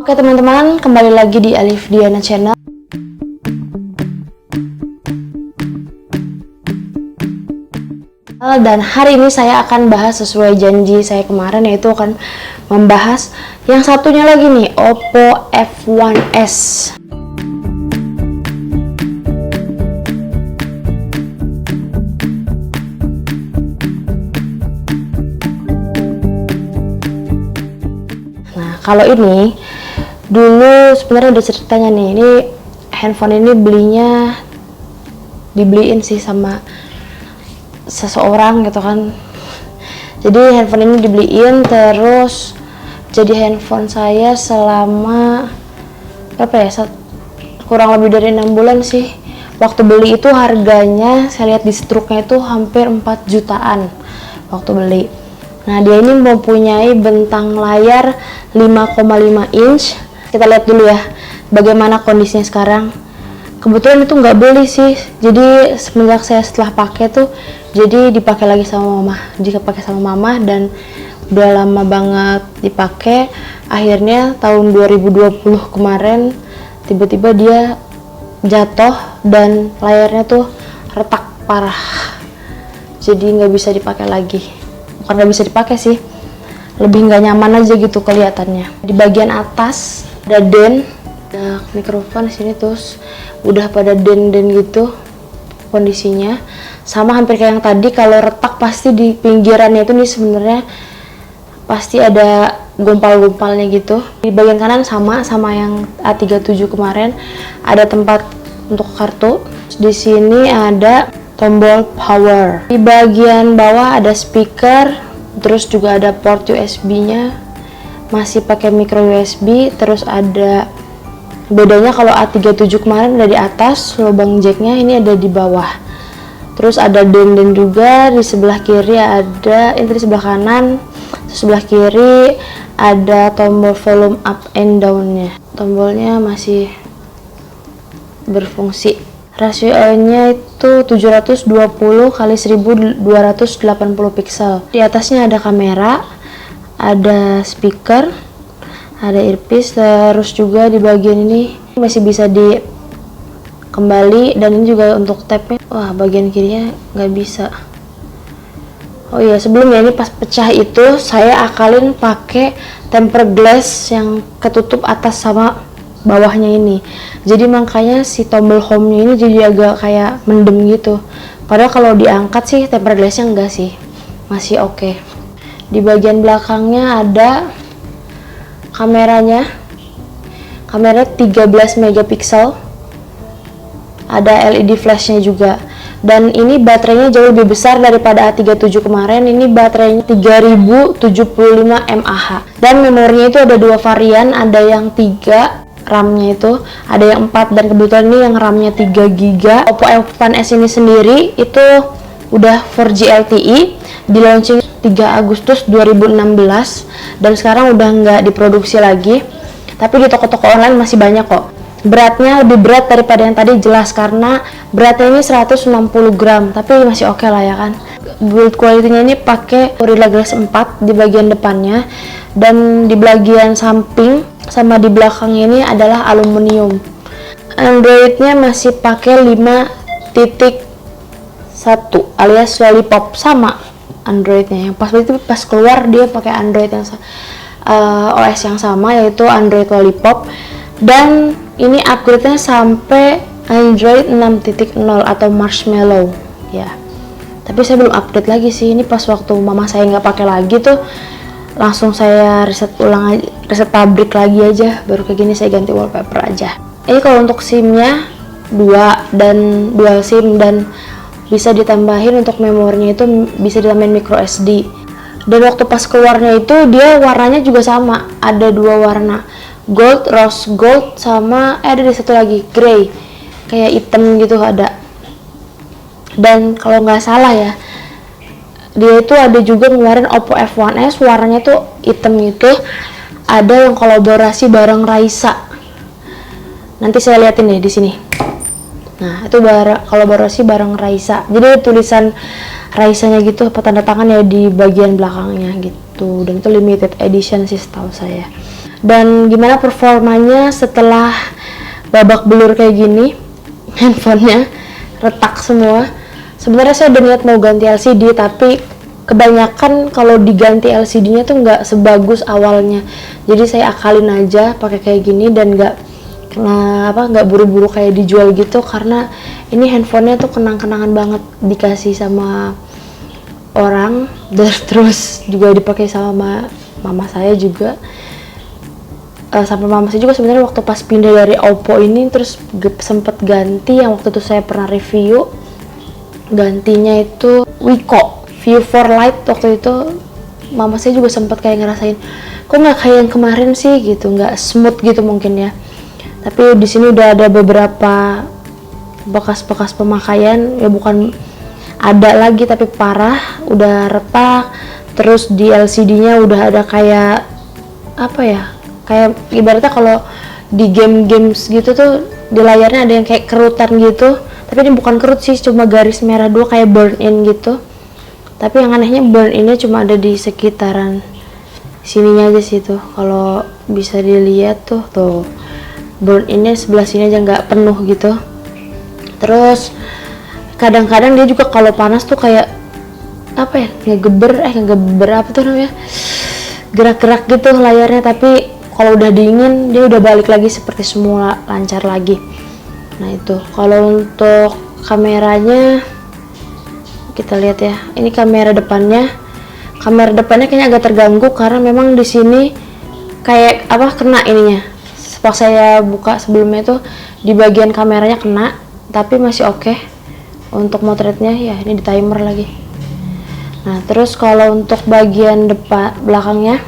Oke teman-teman, kembali lagi di Alif Diana Channel. Dan hari ini saya akan bahas sesuai janji saya kemarin, yaitu akan membahas yang satunya lagi nih, Oppo F1s. Nah, kalau ini dulu sebenarnya udah ceritanya nih, ini handphone ini dibeliin sih sama seseorang gitu kan. Jadi handphone ini dibeliin terus jadi handphone saya selama berapa ya, kurang lebih dari 6 bulan sih. Waktu beli itu harganya saya lihat di struknya itu hampir 4 jutaan waktu beli. Nah, dia ini mempunyai bentang layar 5,5 inch. Kita lihat dulu ya bagaimana kondisinya sekarang. Kebetulan itu nggak beli sih, jadi semenjak saya setelah pakai tuh jadi dipakai lagi sama mama. Jika pakai sama mama dan udah lama banget dipakai, akhirnya tahun 2020 kemarin tiba-tiba dia jatuh dan layarnya tuh retak parah, jadi nggak bisa dipakai lagi. Bukan nggak bisa dipakai sih, lebih nggak nyaman aja gitu kelihatannya. Di bagian atas ada den, ada mikrofon sini, terus udah pada den-den gitu kondisinya. Sama hampir kayak yang tadi, kalau retak pasti di pinggirannya itu nih sebenarnya pasti ada gumpal-gumpalnya gitu. Di bagian kanan sama yang A37 kemarin, ada tempat untuk kartu. Di sini ada tombol power. Di bagian bawah ada speaker, terus juga ada port USB-nya, masih pakai micro USB. Terus ada bedanya, kalau A37 kemarin ada di atas lubang jacknya, ini ada di bawah. Terus ada den juga di sebelah kiri, ada ini di sebelah kanan, sebelah kiri ada tombol volume up and down-nya. Tombolnya masih berfungsi. Rasionya itu 720 kali 1280 pixel. Di atasnya ada kamera, ada speaker, ada earpiece, terus juga di bagian ini masih bisa kembali, dan ini juga untuk tab-nya. Wah, bagian kirinya nggak bisa. Oh iya, sebelumnya ini pas pecah itu saya akalin pakai tempered glass yang ketutup atas sama bawahnya ini. Jadi makanya si tombol home-nya ini jadi agak kayak mendem gitu. Padahal kalau diangkat sih tempered glass-nya enggak sih, masih oke. Di bagian belakangnya ada kameranya 13 megapiksel, ada LED flashnya juga, dan ini baterainya jauh lebih besar daripada A37 kemarin. Ini baterainya 3075 mAh, dan memorinya itu ada dua varian, ada yang 3, RAM-nya itu ada yang 4, dan kebetulan ini yang RAM-nya 3 GB. Oppo F1s ini sendiri itu udah 4G LTE, di launching 3 Agustus 2016, dan sekarang udah nggak diproduksi lagi, tapi di toko-toko online masih banyak kok. Beratnya lebih berat daripada yang tadi jelas, karena beratnya ini 160 gram, tapi masih oke lah ya kan. Build quality-nya ini pakai Gorilla Glass 4 di bagian depannya, dan di bagian samping sama di belakangnya ini adalah aluminium. Android-nya masih pakai 5.1 alias Lollipop, sama Android-nya. Yang pas keluar dia pakai Android yang OS yang sama, yaitu Android Lollipop, dan ini upgrade-nya sampai Android 6.0 atau Marshmallow ya. Tapi saya belum update lagi sih. Ini pas waktu mama saya nggak pakai lagi tuh, langsung saya reset pabrik lagi aja, baru kayak gini saya ganti wallpaper aja. Ini kalau untuk SIM-nya 2 dan dual SIM, dan bisa ditambahin untuk memorinya itu bisa ditambahin micro SD. Dan waktu pas keluarnya itu dia warnanya juga sama, ada dua warna, gold, rose gold, sama ada di satu lagi grey, kayak hitam gitu ada. Dan kalau nggak salah ya, dia itu ada juga ngeluarin Oppo F1s warnanya tuh hitam gitu, ada yang kolaborasi bareng Raisa. Nanti saya liatin deh di sini. Nah, itu kolaborasi bareng Raisa. Jadi tulisan Raisanya gitu, apa tanda tangan ya di bagian belakangnya gitu. Dan itu limited edition sih setahu saya. Dan gimana performanya setelah babak belur kayak gini, handphonenya retak semua. Sebenarnya saya udah niat mau ganti LCD, tapi kebanyakan kalau diganti LCD-nya tuh nggak sebagus awalnya. Jadi saya akalin aja pakai kayak gini dan nggak buru-buru kayak dijual gitu, karena ini handphonenya tuh kenang-kenangan banget, dikasih sama orang dan terus juga dipakai sama mama saya juga. Sampai mama saya juga sebenarnya waktu pas pindah dari Oppo ini terus sempet ganti, yang waktu itu saya pernah review, gantinya itu Wiko View 4 Lite. Waktu itu mama saya juga sempet kayak ngerasain kok nggak kayak yang kemarin sih gitu, nggak smooth gitu mungkin ya. Tapi di sini udah ada beberapa bekas-bekas pemakaian, ya bukan ada lagi tapi parah, udah retak. Terus di LCD-nya udah ada kayak apa ya, kayak ibaratnya kalau di game-games gitu tuh di layarnya ada yang kayak kerutan gitu, tapi ini bukan kerut sih, cuma garis merah dua kayak burn in gitu. Tapi yang anehnya burn in-nya cuma ada di sekitaran sininya aja sih tuh, kalau bisa dilihat tuh burn in-nya sebelah sini aja, nggak penuh gitu. Terus kadang-kadang dia juga kalau panas tuh kayak apa ya, ngegeber apa tuh namanya, gerak-gerak gitu layarnya. Tapi kalau udah dingin dia udah balik lagi seperti semula, lancar lagi. Nah itu kalau untuk kameranya kita lihat ya, ini kamera depannya kayaknya agak terganggu karena memang di sini kayak apa, kena ininya. Pas saya buka sebelumnya tuh di bagian kameranya kena, tapi masih oke. Untuk motretnya ya ini di timer lagi. Nah terus kalau untuk bagian belakangnya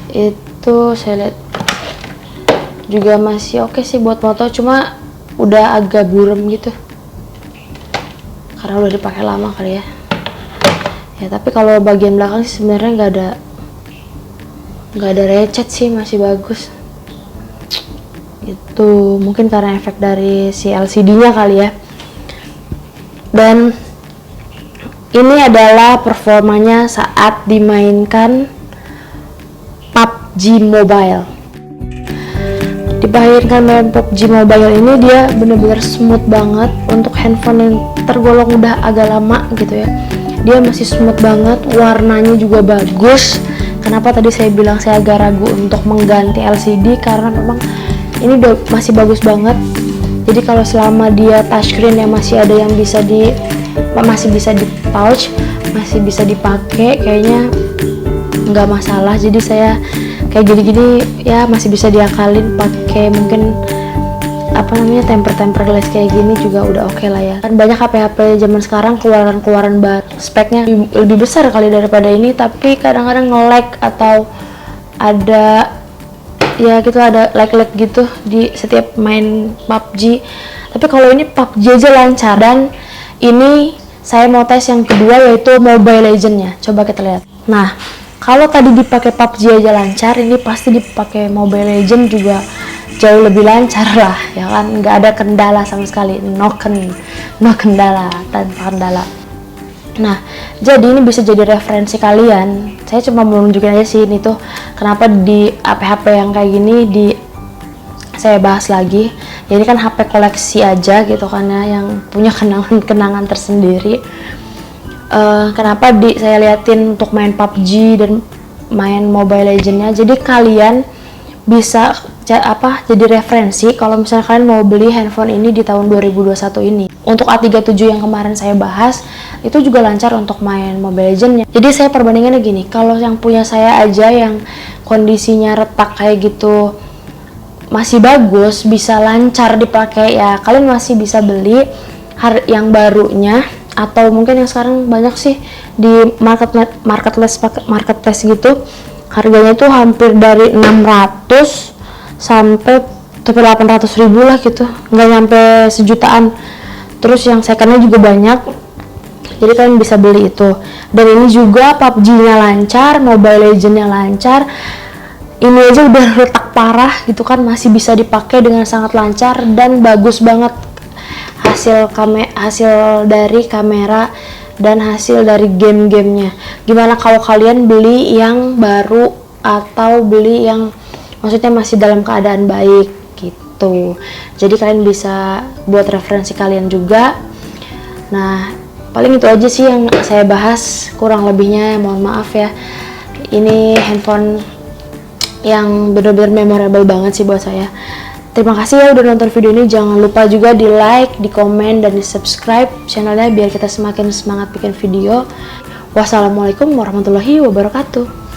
itu saya lihat juga masih oke sih buat foto, cuma udah agak buram gitu karena udah dipakai lama kali ya. Ya tapi kalau bagian belakang sih sebenarnya nggak ada recet sih, masih bagus. Itu mungkin karena efek dari si LCD-nya kali ya. Dan ini adalah performanya saat dimainkan PUBG Mobile. Dimainkan main PUBG Mobile ini dia bener-bener smooth banget. Untuk handphone yang tergolong udah agak lama gitu ya, dia masih smooth banget, warnanya juga bagus. Kenapa tadi saya bilang saya agak ragu untuk mengganti LCD, karena memang ini masih bagus banget. Jadi kalau selama dia touchscreen yang masih ada yang masih bisa di touch, masih bisa dipakai, kayaknya nggak masalah. Jadi saya kayak gini-gini ya masih bisa diakalin pakai mungkin apa namanya temper glass kayak gini juga udah oke lah ya. Kan banyak HP-HP zaman sekarang keluaran baru speknya lebih besar kali daripada ini, tapi kadang-kadang nge-lag atau ada ya gitu, ada lag gitu di setiap main PUBG. Tapi kalau ini PUBG aja lancar. Dan ini saya mau tes yang kedua, yaitu Mobile Legends-nya. Coba kita lihat. Nah kalau tadi dipakai PUBG aja lancar, ini pasti dipakai Mobile Legends juga jauh lebih lancar lah ya kan, nggak ada kendala sama sekali, no kendala, tanpa kendala. Nah jadi ini bisa jadi referensi kalian. Saya cuma mau nunjukin aja sih ini tuh kenapa di HP-HP yang kayak gini saya bahas lagi. Jadi kan HP koleksi aja gitu kan ya, yang punya kenangan tersendiri. Kenapa saya liatin untuk main PUBG dan main Mobile Legends-nya, jadi kalian bisa jadi referensi kalau misalnya kalian mau beli handphone ini di tahun 2021 ini. Untuk A37 yang kemarin saya bahas itu juga lancar untuk main Mobile Legends-nya. Jadi saya perbandingannya gini, kalau yang punya saya aja yang kondisinya retak kayak gitu masih bagus, bisa lancar dipakai, ya kalian masih bisa beli yang barunya. Atau mungkin yang sekarang banyak sih di marketplace gitu, harganya tuh hampir dari 600 sampai 800 ribu lah gitu, nggak nyampe sejutaan. Terus yang secondnya juga banyak, jadi kalian bisa beli itu. Dan ini juga PUBG-nya lancar, Mobile Legends-nya lancar. Ini aja udah retak parah gitu kan, masih bisa dipakai dengan sangat lancar dan bagus banget hasil dari kamera dan hasil dari game-gamenya. Gimana kalau kalian beli yang baru atau beli yang maksudnya masih dalam keadaan baik gitu. Jadi kalian bisa buat referensi kalian juga. Nah, paling itu aja sih yang saya bahas, kurang lebihnya mohon maaf ya. Ini handphone yang benar-benar memorable banget sih buat saya. Terima kasih ya udah nonton video ini. Jangan lupa juga di like, di komen, dan di subscribe channelnya biar kita semakin semangat bikin video. Wassalamualaikum warahmatullahi wabarakatuh.